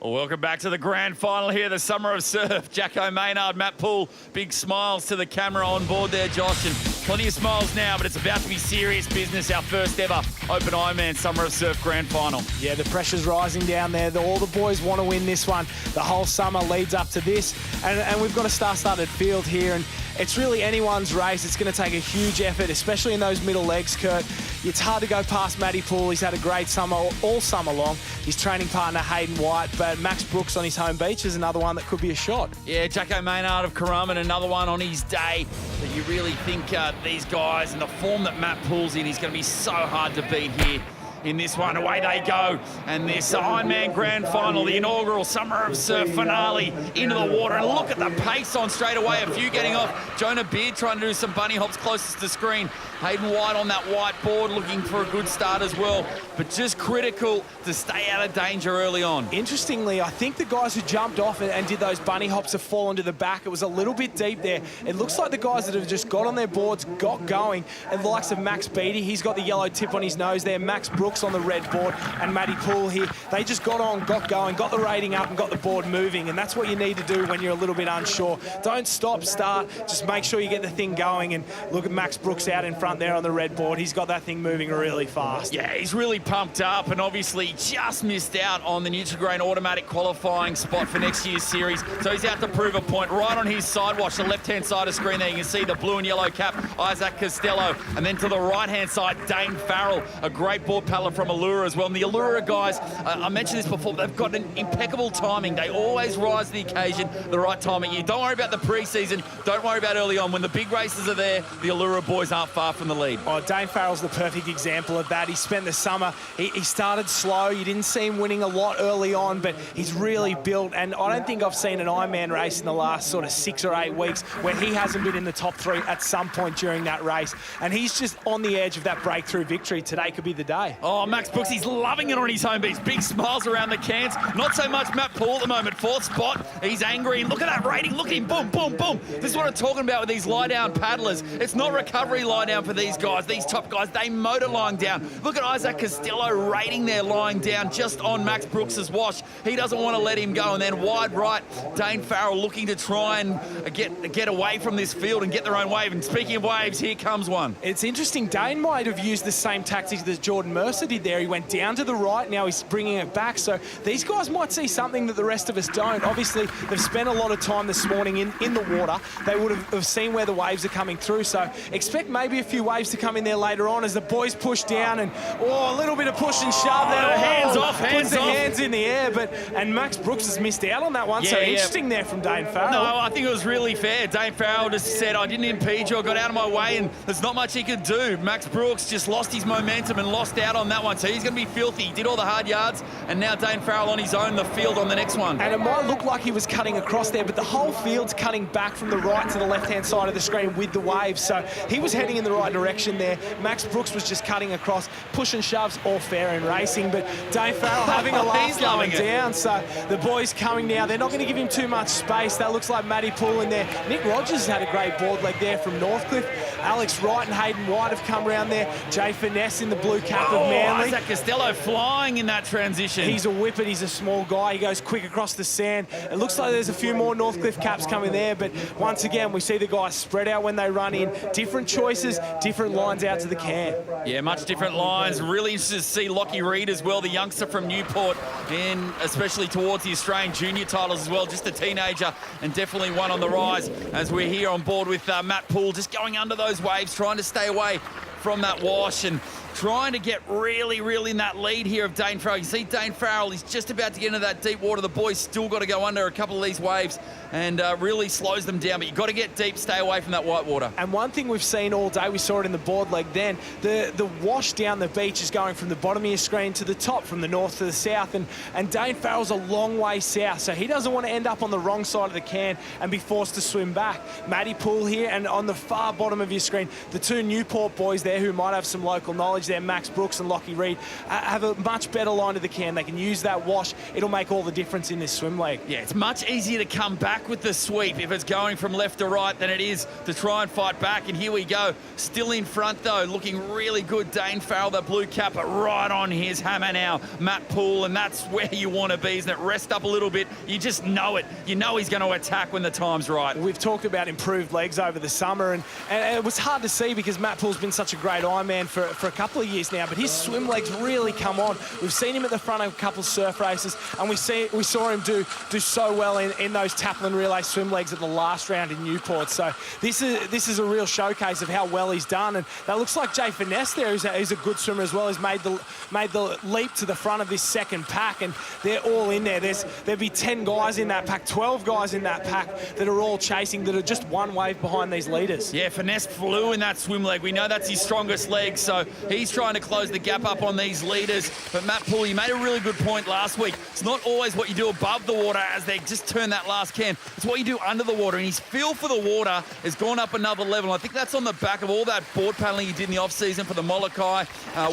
Well, welcome back to the grand final here, the Summer of Surf. Jacko Maynard, Matt Poole, big smiles to the camera on board there, Josh. And plenty of smiles now, but it's about to be serious business. Our first ever Open Ironman Summer of Surf grand final. Yeah, the pressure's rising down there. All the boys want to win this one. The whole summer leads up to this. And we've got a star-studded field here. And it's really anyone's race. It's going to take a huge effort, especially in those middle legs, Kurt. It's hard to go past Matty Poole. He's had a great summer all summer long. His training partner, Hayden White, but Max Brooks on his home beach is another one that could be a shot. Yeah, Jacko Maynard of Currumbin, another one on his day that you really think these guys and the form that Matt Poole's in is going to be so hard to beat here. In this one, away they go. And this Ironman Grand Final, the inaugural Summer of Surf finale, into the water. And look at the pace on straight away. A few getting off. Jonah Beard trying to do some bunny hops closest to screen. Hayden White on that white board looking for a good start as well. But just critical to stay out of danger early on. Interestingly, I think the guys who jumped off and did those bunny hops have fallen to the back. It was a little bit deep there. It looks like the guys that have just got on their boards, got going. And the likes of Max Beattie, he's got the yellow tip on his nose there. Max Brooks on the red board, and Matty Poole here. They just got on, got going, got the rating up and got the board moving, and that's what you need to do when you're a little bit unsure. Don't stop, start, just make sure you get the thing going. And look at Max Brooks out in front there on the red board. He's got that thing moving really fast. Yeah, he's really pumped up and obviously just missed out on the Nutrigrain automatic qualifying spot for next year's series. So he's out to prove a point. Right on his side, watch the left-hand side of screen there. You can see the blue and yellow cap, Isaac Costello. And then to the right-hand side, Dane Farrell, a great board paddler from Allura as well. And the Allura guys, I mentioned this before, they've got an impeccable timing. They always rise to the occasion, the right time of year. Don't worry about the preseason. Don't worry about early on. When the big races are there, the Allura boys aren't far from the lead. Oh, Dane Farrell's the perfect example of that. He spent the summer, he started slow. You didn't see him winning a lot early on, but he's really built. And I don't think I've seen an Ironman race in the last sort of 6 or 8 weeks where he hasn't been in the top 3 at some point during that race. And he's just on the edge of that breakthrough victory. Today could be the day. Oh, Max Brooks, he's loving it on his home beach. Big smiles around the cans. Not so much Matt Poole at the moment. 4th spot. He's angry. And look at that rating. Look at him. Boom, boom, boom. This is what I'm talking about with these lie-down paddlers. It's not recovery lie-down for these guys, these top guys. They motor lying down. Look at Isaac Costello rating there lying down just on Max Brooks's wash. He doesn't want to let him go. And then wide right, Dane Farrell looking to try and get away from this field and get their own wave. And speaking of waves, here comes one. It's interesting. Dane might have used the same tactics that Jordan Mercer did there. He went down to the right. Now he's bringing it back. So these guys might see something that the rest of us don't. Obviously, they've spent a lot of time this morning in the water. They would have seen where the waves are coming through. So expect maybe a few waves to come in there later on as the boys push down and, a little bit of push and shove there. Hands off, puts the hands in the air. And Max Brooks has missed out on that one. So interesting there from Dane Farrell. No, I think it was really fair. Dane Farrell just said, I didn't impede you. I got out of my way, and there's not much he could do. Max Brooks just lost his momentum and lost out on that one. So he's going to be filthy. He did all the hard yards, and now Dane Farrell on his own, the field on the next one. And it might look like he was cutting across there, but the whole field's cutting back from the right to the left-hand side of the screen with the waves. So he was heading in the right direction there. Max Brooks was just cutting across. Push and shoves, all fair in racing, but Dane Farrell having a laugh going down. So the boys coming now. They're not going to give him too much space. That looks like Matty Poole in there. Nick Rogers had a great board leg there from Northcliffe. Alex Wright and Hayden White have come around there. Jay Finesse in the blue cap of Manly. Isaac Costello flying in that transition. He's a whippet. He's a small guy. He goes quick across the sand. It looks like there's a few more Northcliffe caps coming there, but once again, we see the guys spread out when they run in. Different choices, different lines out to the can. Yeah, much different lines. Really interested to see Lockie Reed as well, the youngster from Newport, and especially towards the Australian junior titles as well. Just a teenager and definitely one on the rise as we're here on board with Matt Poole, just going under those waves, trying to stay away from that wash and trying to get really in that lead here of Dane Farrell. You see Dane Farrell, he's just about to get into that deep water. The boys still got to go under a couple of these waves and really slows them down. But you've got to get deep, stay away from that white water. And one thing we've seen all day, we saw it in the board leg then, the wash down the beach is going from the bottom of your screen to the top, from the north to the south. And Dane Farrell's a long way south, so he doesn't want to end up on the wrong side of the can and be forced to swim back. Matty Poole here, and on the far bottom of your screen, the two Newport boys there who might have some local knowledge. knowledge there, Max Brooks and Lockie Reed, have a much better line to the can. They can use that wash. It'll make all the difference in this swim leg. Yeah, it's much easier to come back with the sweep if it's going from left to right than it is to try and fight back. And here we go. Still in front, though, looking really good. Dane Farrell, the blue cap, but right on his hammer now, Matt Poole, and that's where you want to be, isn't it? Rest up a little bit. You just know it. You know he's going to attack when the time's right. We've talked about improved legs over the summer, and it was hard to see because Matt Poole's been such a great Ironman for a couple of years now, but his swim legs really come on. We've seen him at the front of a couple of surf races, and we saw him do so well in those Taplin Relay swim legs at the last round in Newport. So this is a real showcase of how well he's done, and that looks like Jay Finesse there, who's a good swimmer as well. He's made the leap to the front of this second pack, and they're all in there. There'll be 10 guys in that pack, 12 guys in that pack that are all chasing, that are just one wave behind these leaders. Yeah, Finesse flew in that swim leg. We know that's his strongest leg, so he's trying to close the gap up on these leaders. But Matt Poole, you made a really good point last week. It's not always what you do above the water as they just turn that last can. It's what you do under the water, and his feel for the water has gone up another level. I think that's on the back of all that board paddling he did in the off-season for the Molokai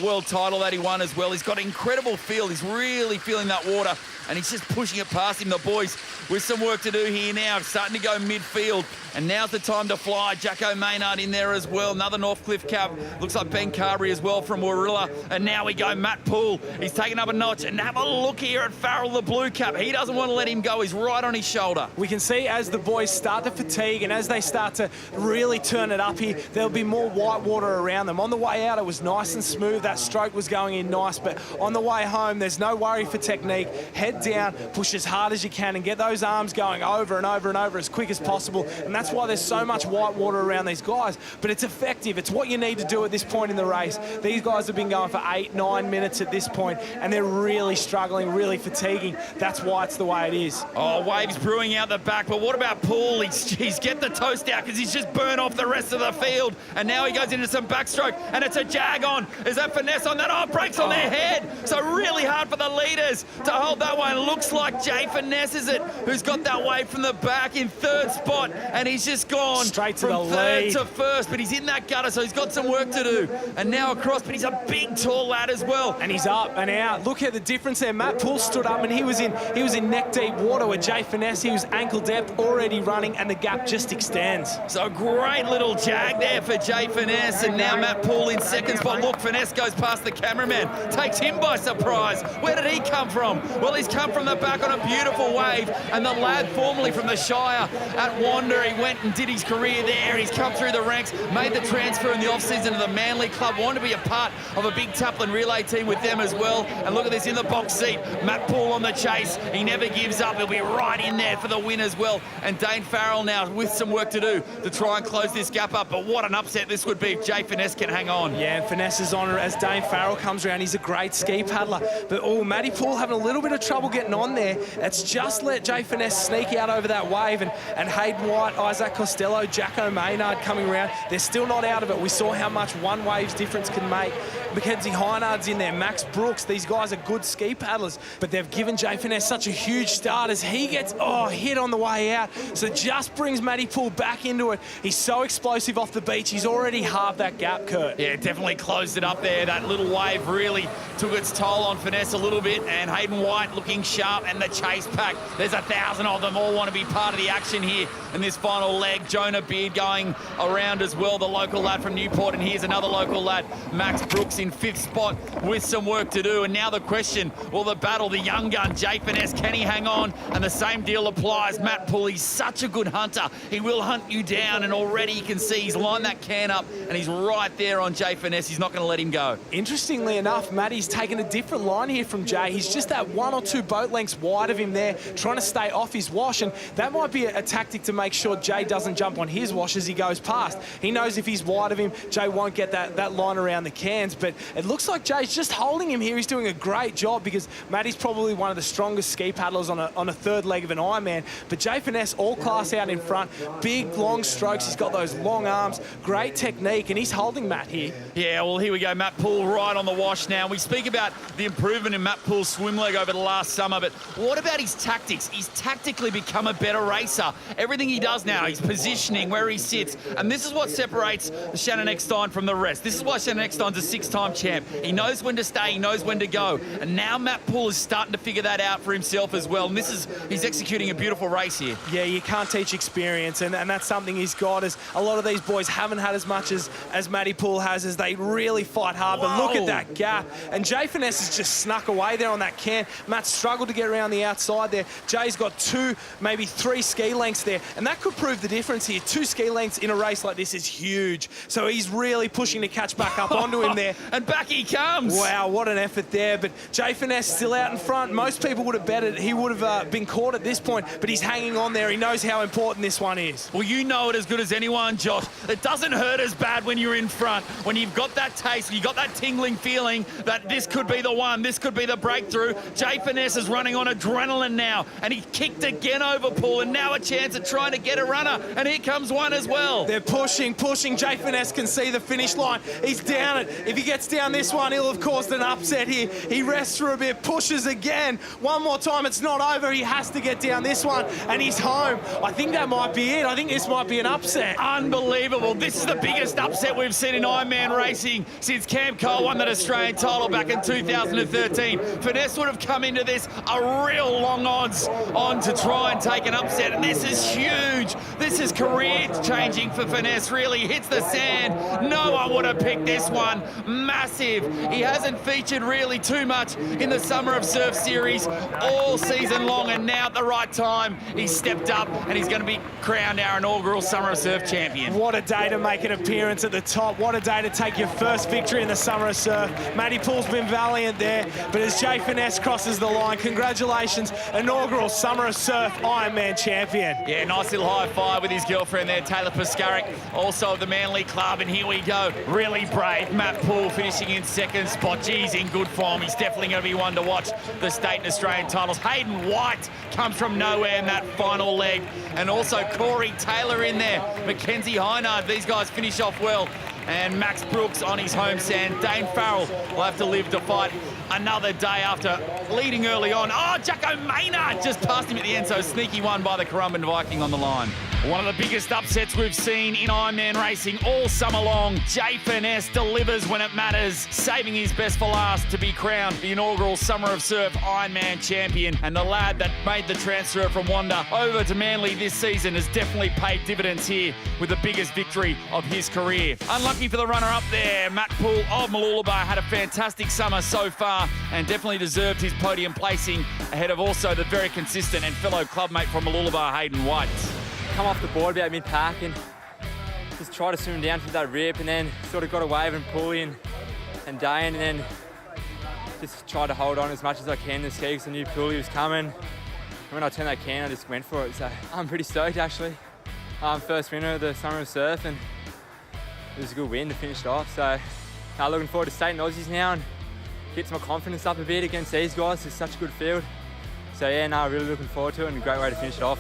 world title that he won as well. He's got incredible feel. He's really feeling that water, and he's just pushing it past him. The boys with some work to do here now, starting to go midfield, and now's the time to fly. Jacko Maynard in there as well, another Northcliffe cap. Looks like Ben Carberry as well from Warilla, and now we go Matt Poole. He's taken up a notch, and have a look here at Farrell, the blue cap. He doesn't want to let him go. He's right on his shoulder. We can see as the boys start to fatigue and as they start to really turn it up here, there'll be more white water around them. On the way out, it was nice and smooth. That stroke was going in nice, but on the way home, there's no worry for technique. Head down, push as hard as you can, and get those arms going over and over and over as quick as possible. And that's why there's so much white water around these guys, but it's effective. It's what you need to do at this point in the race. These guys have been going for 8-9 minutes at this point, and they're really struggling, really fatiguing. That's why it's the way it is. Oh, waves brewing out the back, but what about Poole? He's get the toast out because he's just burned off the rest of the field, and now he goes into some backstroke, and it's a jag on. Is that Finesse on that? Oh, breaks on their head. So really hard for the leaders to hold that one. Looks like Jay Finesse is it, who's got that wave from the back in third spot, and he's just gone straight to from the third lead to first, but he's in that gutter, so he's got some work to do. And now across, but he's a big, tall lad as well. And he's up and out. Look at the difference there. Matt Poole stood up, and he was in neck-deep water with Jay Finesse. He was ankle depth, already running, and the gap just extends. So a great little jag there for Jay Finesse, and now Matt Poole in second spot. Look, Finesse goes past the cameraman, takes him by surprise. Where did he come from? Well, he's come from the back on a beautiful wave, and the lad formerly from the Shire at Wander, he went and did his career there. He's come through the ranks, made the transfer in the off-season to the Manly Club, wanted to be a part of a big Taplin relay team with them as well. And look at this in the box seat, Matt Poole on the chase. He never gives up. He'll be right in there for the win as well. And Dane Farrell now with some work to do to try and close this gap up. But what an upset this would be if Jay Finesse can hang on. Yeah, and Finesse is on as Dane Farrell comes around. He's a great ski paddler. But, Matty Poole having a little bit of trouble getting on there. It's just let Jay Finesse sneak out over that wave. And Hayden White, Isaac Costello, Jacko Maynard coming around. They're still not out of it. We saw how much one wave's difference can make. Mackenzie Heinard's in there, Max Brooks. These guys are good ski paddlers, but they've given Jay Finesse such a huge start as he gets hit on the way out. So just brings Matty Poole back into it. He's so explosive off the beach. He's already halved that gap, Kurt. Yeah, definitely closed it up there. That little wave really took its toll on Finesse a little bit, and Hayden White looking sharp, and the chase pack. There's 1,000 of them all want to be part of the action here in this final leg. Jonah Beard going around as well, the local lad from Newport, and here's another local lad, Max Brooks in fifth spot with some work to do. And now the question, well, the battle, the young gun, Jay Finesse, can he hang on? And the same deal applies. Matt Poole, he's such a good hunter. He will hunt you down, and already you can see he's lined that can up, and he's right there on Jay Finesse. He's not going to let him go. Interestingly enough, Matty's taken a different line here from Jay. He's just that 1 or 2 boat lengths wide of him there, trying to stay off his wash, and that might be a tactic to make sure Jay doesn't jump on his wash as he goes past. He knows if he's wide of him, Jay won't get that line around the cans, but it looks like Jay's just holding him here. He's doing a great job because Matty's probably one of the strongest ski paddlers on a third leg of an Ironman, but Jay Finesse all class out in front, big long strokes, he's got those long arms, great technique, and he's holding Matt here. Yeah, well, here we go, Matt Poole right on the wash now. We speak about the improvement in Matt Poole's swim leg over the last summer, but what about his tactics? He's tactically become a better racer. Everything he does now, he's positioning, where he sits, and this is what separates Shannon Eckstein from the rest. This is why Shannon Eckstein Buxton's a 6-time champ. He knows when to stay, he knows when to go. And now Matt Poole is starting to figure that out for himself as well. And he's executing a beautiful race here. Yeah, you can't teach experience, and that's something he's got, as a lot of these boys haven't had as much as Matty Poole has, as they really fight hard. But look at that gap. And Jay Finesse has just snuck away there on that can. Matt struggled to get around the outside there. Jay's got 2, maybe 3 ski lengths there, and that could prove the difference here. 2 ski lengths in a race like this is huge. So he's really pushing to catch back up onto him there. And back he comes. Wow, what an effort there. But Jay Finesse still out in front. Most people would have betted he would have been caught at this point, but he's hanging on there. He knows how important this one is. Well, you know it as good as anyone, Josh. It doesn't hurt as bad when you're in front. When you've got that taste, you've got that tingling feeling that this could be the one, this could be the breakthrough. Jay Finesse is running on adrenaline now, and he kicked again over Poole, and now a chance at trying to get a runner, and here comes one as well. They're pushing. Jay Finesse can see the finish line. He's down it. If he gets down this one, he'll have caused an upset here. He rests for a bit, pushes again. One more time, it's not over. He has to get down this one, and he's home. I think that might be it. I think this might be an upset. Unbelievable. This is the biggest upset we've seen in Ironman racing since Cam Cole won that Australian title back in 2013. Finesse would have come into this a real long odds on to try and take an upset, and this is huge. This is career-changing for Finesse, really. Hits the sand. No one would have picked this one. Massive. He hasn't featured really too much in the Summer of Surf series all season long, and now at the right time, he's stepped up and he's going to be crowned our inaugural Summer of Surf champion. What a day to make an appearance at the top. What a day to take your first victory in the Summer of Surf. Matty Poole's been valiant there, but as Jay Finesse crosses the line, congratulations, inaugural Summer of Surf Ironman champion. Yeah, nice little high five with his girlfriend there, Taylor Pascaric, also of the Manly Club, and here we go. Really brave Matt Poole finishing in 2nd spot. Geez, in good form. He's definitely going to be one to watch the state and Australian titles. Hayden White comes from nowhere in that final leg, and also Corey Taylor in there. Mackenzie Heinard, these guys finish off well. And Max Brooks on his home sand. Dane Farrell will have to live to fight another day after leading early on. Oh, Jacko Maynard just passed him at the end, so sneaky one by the Currumbin Viking on the line. One of the biggest upsets we've seen in Ironman racing all summer long. Jay Finesse delivers when it matters, saving his best for last to be crowned the inaugural Summer of Surf Ironman champion. And the lad that made the transfer from Wanda over to Manly this season has definitely paid dividends here with the biggest victory of his career. Unlucky for the runner-up there. Matt Poole of Mooloolaba had a fantastic summer so far and definitely deserved his podium placing ahead of also the very consistent and fellow clubmate from Mooloolaba, Hayden White. Come off the board about mid-pack and just try to swim down through that rip, and then sort of got a wave and Pooley and Dane, and then just tried to hold on as much as I can in the ski because I knew Pooley was coming. And when I turned that can, I just went for it. So I'm pretty stoked actually. First winner of the Summer of Surf, and it was a good win to finish it off. So looking forward to state and Aussies now and gets my confidence up a bit against these guys. It's such a good field. So yeah, really looking forward to it, and a great way to finish it off.